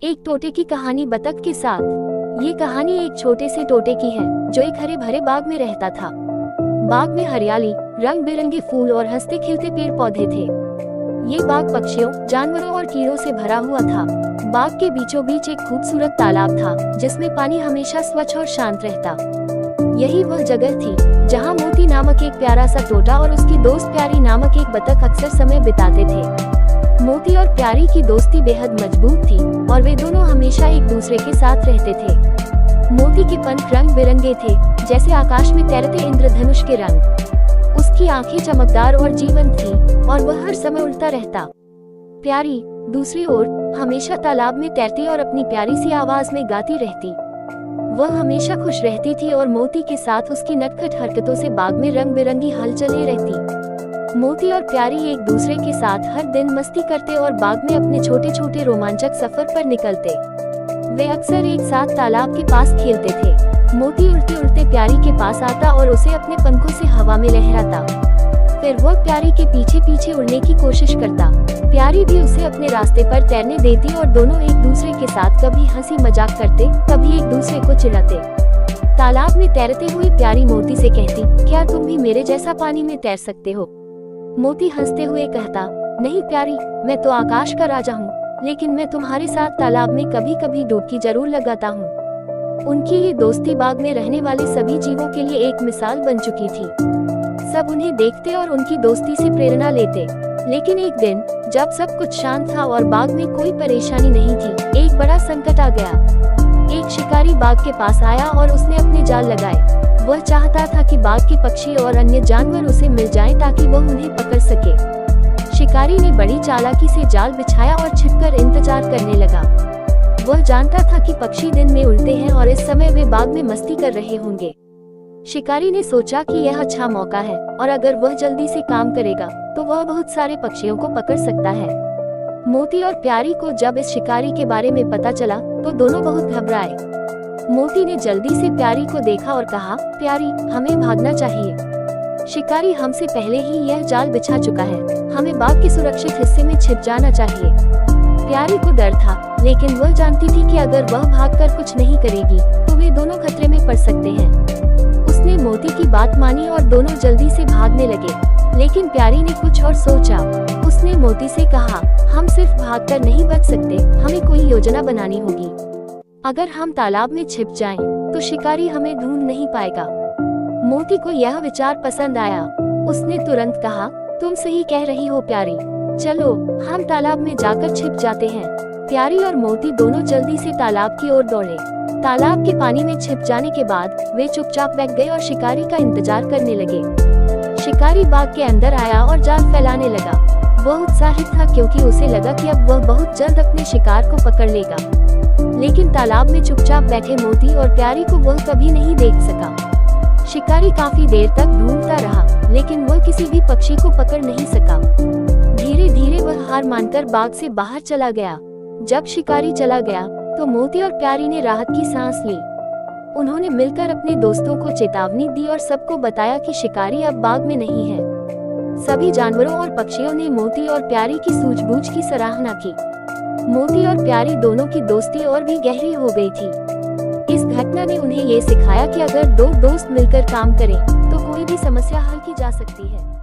एक तोते की कहानी बतख के साथ। ये कहानी एक छोटे से तोते की है जो एक हरे भरे बाग में रहता था। बाग में हरियाली, रंग बिरंगे फूल और हंसते खिलते पेड़ पौधे थे। ये बाग पक्षियों, जानवरों और कीड़ों से भरा हुआ था। बाग के बीचों बीच एक खूबसूरत तालाब था जिसमें पानी हमेशा स्वच्छ और शांत रहता। यही वह जगह थी जहाँ मोती नामक एक प्यारा सा तोता और उसकी दोस्त प्यारी नामक एक बतख अक्सर समय बिताते थे। मोती और प्यारी की दोस्ती बेहद मजबूत थी और वे दोनों हमेशा एक दूसरे के साथ रहते थे। मोती के पंख रंग बिरंगे थे, जैसे आकाश में तैरते इंद्रधनुष के रंग। उसकी आंखें चमकदार और जीवंत थी और वह हर समय उड़ता रहता। प्यारी दूसरी ओर हमेशा तालाब में तैरती और अपनी प्यारी सी आवाज में गाती रहती। वह हमेशा खुश रहती थी और मोती के साथ उसकी नटखट हरकतों से बाग में रंग बिरंगी हलचलें रहती। मोती और प्यारी एक दूसरे के साथ हर दिन मस्ती करते और बाग में अपने छोटे छोटे रोमांचक सफर पर निकलते। वे अक्सर एक साथ तालाब के पास खेलते थे। मोती उड़ते उड़ते प्यारी के पास आता और उसे अपने पंखों से हवा में लहराता। फिर वह प्यारी के पीछे पीछे उड़ने की कोशिश करता। प्यारी भी उसे अपने रास्ते पर तैरने देती और दोनों एक दूसरे के साथ कभी हंसी मजाक करते, कभी एक दूसरे को चिढ़ाते। तालाब में तैरते हुए प्यारी मोती से कहती, क्या तुम भी मेरे जैसा पानी में तैर सकते हो? मोती हंसते हुए कहता, नहीं प्यारी, मैं तो आकाश का राजा हूँ, लेकिन मैं तुम्हारे साथ तालाब में कभी कभी डुबकी जरूर लगाता हूँ। उनकी ये दोस्ती बाग में रहने वाले सभी जीवों के लिए एक मिसाल बन चुकी थी। सब उन्हें देखते और उनकी दोस्ती से प्रेरणा लेते। लेकिन एक दिन जब सब कुछ शांत था और बाग में कोई परेशानी नहीं थी, एक बड़ा संकट आ गया। एक शिकारी बाग के पास आया और उसने अपने जाल लगाए। वह चाहता था कि बाग के पक्षी और अन्य जानवर उसे मिल जाएं ताकि वह उन्हें पकड़ सके। शिकारी ने बड़ी चालाकी से जाल बिछाया और छिपकर इंतजार करने लगा। वह जानता था कि पक्षी दिन में उड़ते हैं और इस समय वे बाग में मस्ती कर रहे होंगे। शिकारी ने सोचा कि यह अच्छा मौका है और अगर वह जल्दी से काम करेगा तो वह बहुत सारे पक्षियों को पकड़ सकता है। मोती और प्यारी को जब इस शिकारी के बारे में पता चला तो दोनों बहुत घबराए। मोती ने जल्दी से प्यारी को देखा और कहा, प्यारी, हमें भागना चाहिए। शिकारी हमसे पहले ही यह जाल बिछा चुका है, हमें बाग के सुरक्षित हिस्से में छिप जाना चाहिए। प्यारी को डर था, लेकिन वह जानती थी कि अगर वह भागकर कुछ नहीं करेगी तो वे दोनों खतरे में पड़ सकते हैं। उसने मोती की बात मानी और दोनों जल्दी से भागने लगे। लेकिन प्यारी ने कुछ और सोचा। उसने मोती से कहा, हम सिर्फ भागकर नहीं बच सकते, हमें कोई योजना बनानी होगी। अगर हम तालाब में छिप जाएं, तो शिकारी हमें ढूंढ नहीं पाएगा। मोती को यह विचार पसंद आया। उसने तुरंत कहा, तुम सही कह रही हो प्यारी, चलो हम तालाब में जाकर छिप जाते हैं। प्यारी और मोती दोनों जल्दी से तालाब की ओर दौड़े। तालाब के पानी में छिप जाने के बाद वे चुपचाप बैठ गए और शिकारी का इंतजार करने लगे। शिकारी बाग के अंदर आया और जाल फैलाने लगा। वह उत्साहित था क्योंकि उसे लगा कि अब वह बहुत जल्द अपने शिकार को पकड़ लेगा। लेकिन तालाब में चुपचाप बैठे मोती और प्यारी को वह कभी नहीं देख सका। शिकारी काफी देर तक ढूंढता रहा, लेकिन वह किसी भी पक्षी को पकड़ नहीं सका। धीरे धीरे वह हार मानकर बाग से बाहर चला गया। जब शिकारी चला गया तो मोती और प्यारी ने राहत की सांस ली। उन्होंने मिलकर अपने दोस्तों को चेतावनी दी और सबको बताया कि शिकारी अब बाग में नहीं है। सभी जानवरों और पक्षियों ने मोती और प्यारी की सूझबूझ की सराहना की। मोती और प्यारी दोनों की दोस्ती और भी गहरी हो गई थी। इस घटना ने उन्हें ये सिखाया कि अगर दो दोस्त मिलकर काम करें तो कोई भी समस्या हल की जा सकती है।